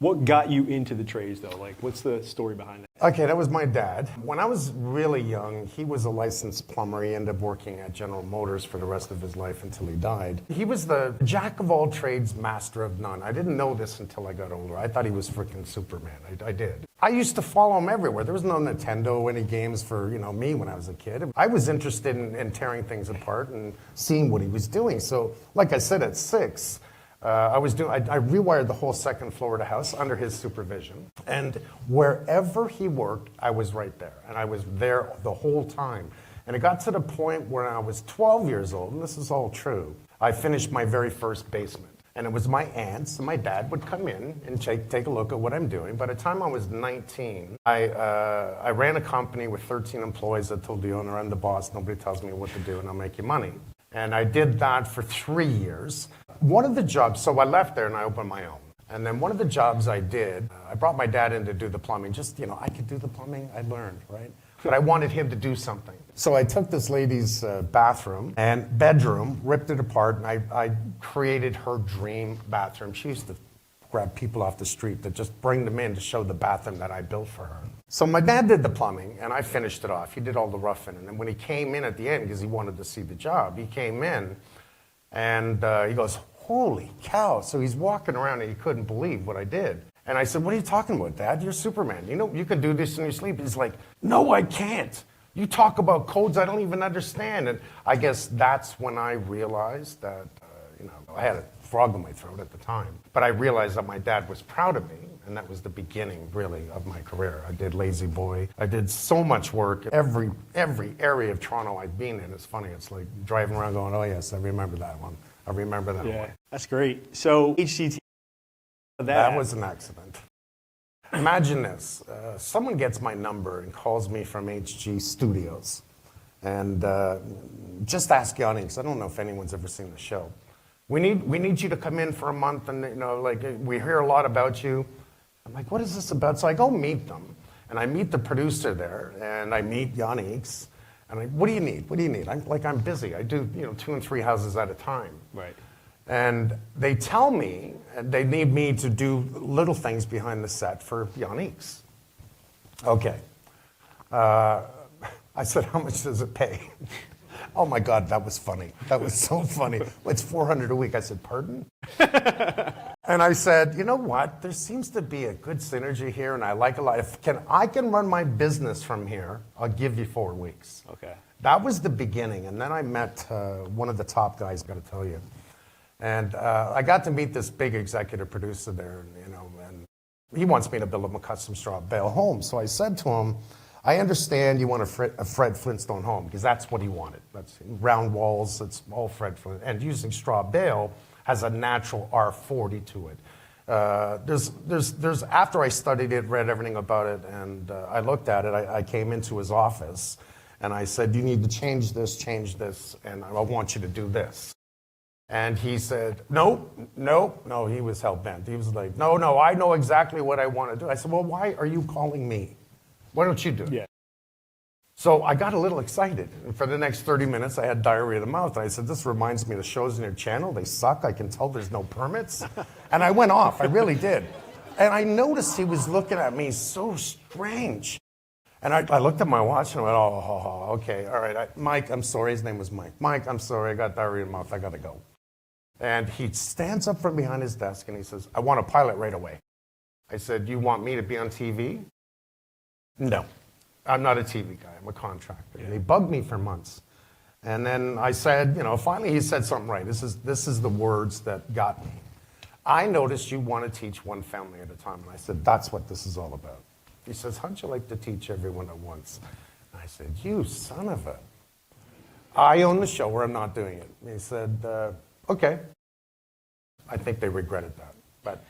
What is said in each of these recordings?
What got you into the trades, though? Like, what's the story behind it? Okay, that was my dad. When I was really young, he was a licensed plumber. He ended up working at General Motors for the rest of his life until he died. He was the jack of all trades, master of none. I didn't know this until I got older. I thought he was freaking Superman. I did. I used to follow him everywhere. There was no Nintendo, any games for, me when I was a kid. I was interested in tearing things apart and seeing what he was doing. So, like I said, at 6, I rewired the whole second floor of the house under his supervision. And wherever he worked, I was right there. And I was there the whole time. And it got to the point where I was 12 years old, and this is all true, I finished my very first basement. And it was my aunts and my dad would come in and take a look at what I'm doing. By the time I was 19, I ran a company with 13 employees. I told the owner, I'm the boss, nobody tells me what to do, and I'll make you money. And I did that for 3 years. One of the jobs, so I left there and I opened my own. And then one of the jobs I did, I brought my dad in to do the plumbing. Just, I could do the plumbing, I learned, right? But I wanted him to do something. So I took this lady's bathroom and bedroom, ripped it apart, and I created her dream bathroom. She used to grab people off the street to just bring them in to show the bathroom that I built for her. So my dad did the plumbing, and I finished it off. He did all the roughing. And then when he came in at the end, because he wanted to see the job, he came in, and he goes, holy cow. So he's walking around, and he couldn't believe what I did. And I said, what are you talking about, Dad? You're Superman. You can do this in your sleep. He's like, no, I can't. You talk about codes I don't even understand. And I guess that's when I realized that, I had a frog in my throat at the time. But I realized that my dad was proud of me. And that was the beginning, really, of my career. I did Lazy Boy. I did so much work. Every area of Toronto I'd been in. It's funny. It's like driving around going, oh, yes, I remember that one. I remember that one. Yeah, that's great. So HCT, that was an accident. Imagine this. Someone gets my number and calls me from HG Studios. And just ask Yanni, because I don't know if anyone's ever seen the show. We need you to come in for a month, and we hear a lot about you. I'm like, what is this about? So I go meet them, and I meet the producer there, and I meet Yannick's, and I'm like, what do you need? What do you need? I'm busy. I do 2 and 3 houses at a time. Right. And they tell me they need me to do little things behind the set for Yannick's. Okay. I said, how much does it pay? Oh my God, that was funny. That was so funny. It's $400 a week. I said, pardon? And I said, you know what? There seems to be a good synergy here, and I like a lot. If I can run my business from here, I'll give you 4 weeks. Okay. That was the beginning, and then I met one of the top guys, I've got to tell you. And I got to meet this big executive producer there, and he wants me to build him a custom straw bale home. So I said to him, I understand you want a Fred Flintstone home, because that's what he wanted. That's round walls, it's all Fred Flintstone. And using straw bale has a natural R40 to it. There's after I studied it, read everything about it, and I looked at it, I came into his office, and I said, you need to change this, and I want you to do this. And he said, no, he was hell-bent. He was like, no, I know exactly what I want to do. I said, well, why are you calling me? Why don't you do it? Yeah. So I got a little excited. And for the next 30 minutes, I had diarrhea of the mouth. I said, this reminds me of the shows in your channel. They suck. I can tell there's no permits. And I went off. I really did. And I noticed he was looking at me so strange. And I looked at my watch and I went, oh, okay, all right. Mike, I'm sorry. His name was Mike. Mike, I'm sorry. I got diarrhea of the mouth. I got to go. And he stands up from behind his desk and he says, I want a pilot right away. I said, you want me to be on TV? No, I'm not a TV guy. I'm a contractor. Yeah. And he bugged me for months. And then I said, finally he said something right. This is the words that got me. I noticed you want to teach one family at a time. And I said, that's what this is all about. He says, how'd you like to teach everyone at once? And I said, you son of a... I own the show or I'm not doing it. And he said, okay. I think they regretted that. But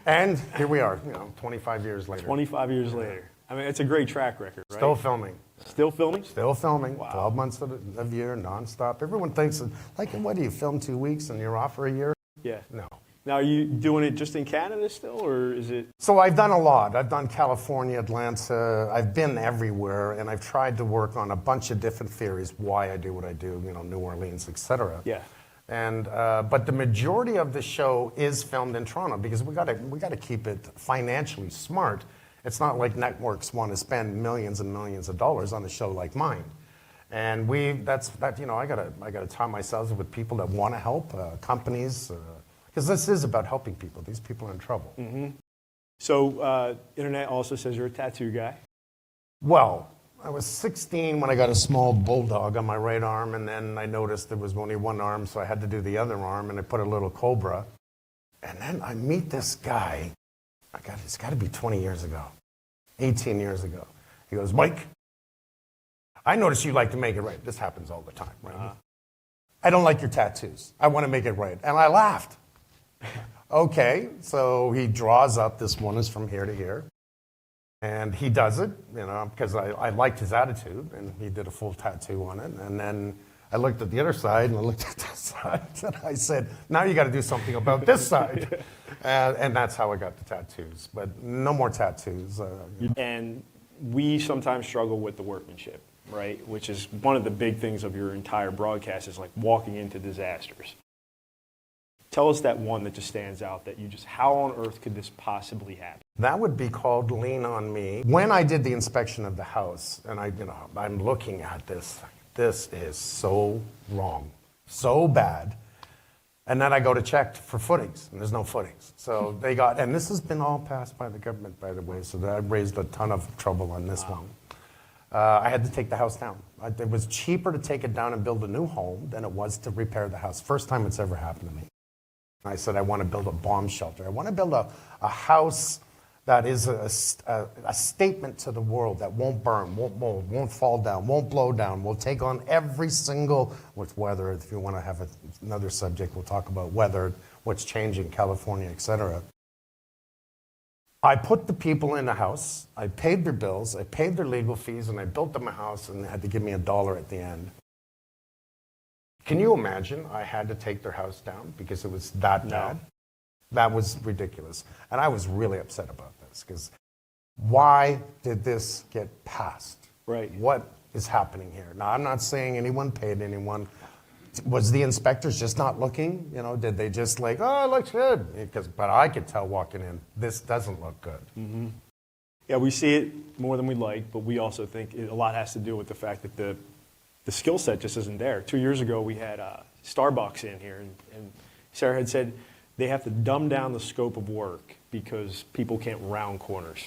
and here we are, 25 years later. 25 years later. I mean, it's a great track record, right? Still filming. Still filming? Still filming. Wow. 12 months of the year, nonstop. Everyone thinks, what do you film 2 weeks and you're off for a year? Yeah. No. Now, are you doing it just in Canada still, or is it? So I've done a lot. I've done California, Atlanta. I've been everywhere, and I've tried to work on a bunch of different theories why I do what I do, New Orleans, etc. Yeah. And but the majority of the show is filmed in Toronto because we gotta keep it financially smart. It's not like networks want to spend millions and millions of dollars on a show like mine. And I gotta tie myself with people that want to help, companies, because this is about helping people. These people are in trouble. Mm-hmm. So, internet also says you're a tattoo guy. Well, I was 16 when I got a small bulldog on my right arm, and then I noticed there was only one arm, so I had to do the other arm, and I put a little cobra. And then I meet this guy. It's got to be 20 years ago, 18 years ago. He goes, Mike, I notice you like to make it right. This happens all the time, right? Uh-huh. I don't like your tattoos. I want to make it right. And I laughed. Okay, so he draws up, this one is from here to here. And he does it, because I liked his attitude, and he did a full tattoo on it. And then I looked at the other side, and I looked at this side, and I said, now you got to do something about this side. And that's how I got the tattoos. But no more tattoos. And we sometimes struggle with the workmanship, right? Which is one of the big things of your entire broadcast is like walking into disasters. Tell us that one that just stands out that you just, how on earth could this possibly happen? That would be called Lean on Me. When I did the inspection of the house, and I'm looking at this is so wrong, so bad. And then I go to check for footings, and there's no footings. So they got, and this has been all passed by the government, by the way, so that raised a ton of trouble on this one. I had to take the house down. It was cheaper to take it down and build a new home than it was to repair the house. First time it's ever happened to me. I said, I want to build a bomb shelter. I want to build a house that is a statement to the world that won't burn, won't mold, won't fall down, won't blow down, will take on every single, with weather, if you want to have another subject, we'll talk about weather, what's changing, California, etc. I put the people in the house, I paid their bills, I paid their legal fees, and I built them a house, and they had to give me $1 at the end. Can you imagine I had to take their house down because it was that bad? That was ridiculous. And I was really upset about this because why did this get passed? Right. What is happening here? Now, I'm not saying anyone paid anyone. Was the inspectors just not looking? Did they just like, oh, it looks good? But I could tell walking in, this doesn't look good. Mm-hmm. Yeah, we see it more than we like, but we also think a lot has to do with the fact that the skill set just isn't there. 2 years ago, we had Starbucks in here, and Sarah had said they have to dumb down the scope of work because people can't round corners.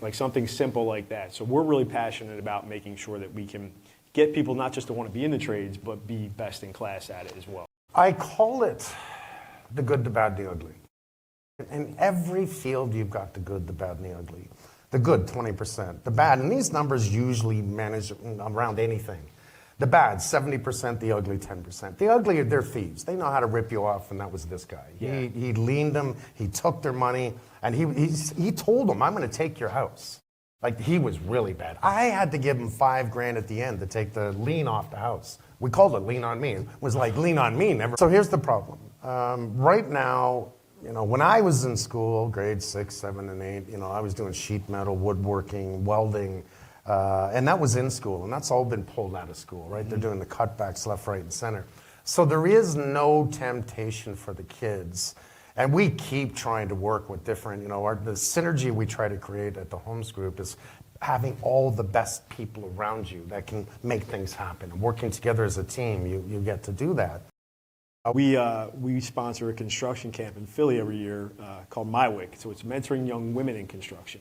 Like something simple like that. So we're really passionate about making sure that we can get people not just to want to be in the trades, but be best in class at it as well. I call it the good, the bad, the ugly. In every field, you've got the good, the bad, and the ugly. The good, 20%. The bad, and these numbers usually manage around anything. The bad, 70%, the ugly, 10%. The ugly, they're thieves. They know how to rip you off, and that was this guy. Yeah. He leaned them, he took their money, and he told them, I'm going to take your house. Like, he was really bad. I had to give him $5,000 at the end to take the lien off the house. We called it Lean on Me. It was like, lean on me, never. So here's the problem. Right now, when I was in school, grades 6, 7, and 8, I was doing sheet metal, woodworking, welding, and that was in school, and that's all been pulled out of school, right? Mm-hmm. They're doing the cutbacks left, right, and center. So there is no temptation for the kids. And we keep trying to work with different, the synergy we try to create at the Homes Group is having all the best people around you that can make things happen. And working together as a team, you get to do that. We sponsor a construction camp in Philly every year called MyWick. So it's mentoring young women in construction.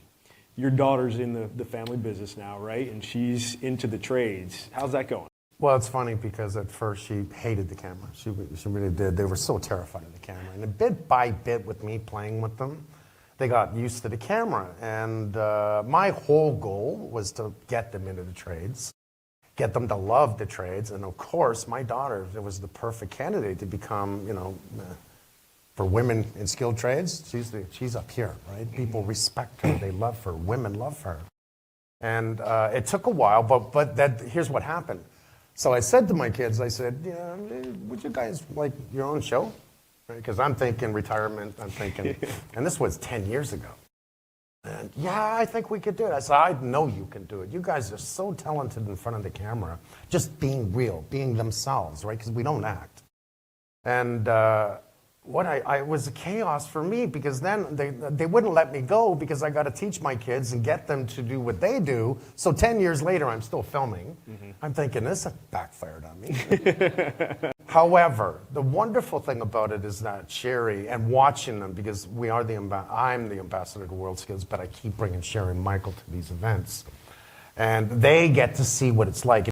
Your daughter's in the family business now, right? And she's into the trades. How's that going? Well, it's funny because at first she hated the camera. She really did. They were so terrified of the camera. And bit by bit with me playing with them, they got used to the camera. And my whole goal was to get them into the trades, get them to love the trades. And of course, my daughter was the perfect candidate to become, for women in skilled trades, she's up here, right? People respect her, they love her, women love her. And it took a while, but here's what happened. So I said to my kids, I said, yeah, would you guys like your own show? Because I'm thinking retirement, and this was 10 years ago. And yeah, I think we could do it. I said, I know you can do it. You guys are so talented in front of the camera, just being real, being themselves, right? Because we don't act. And it was a chaos for me because then they wouldn't let me go because I got to teach my kids and get them to do what they do. So 10 years later, I'm still filming. I'm thinking, this backfired on me. However, the wonderful thing about it is that Sherry, and watching them, because I'm the ambassador to World Skills, but I keep bringing Sherry and Michael to these events. And they get to see what it's like.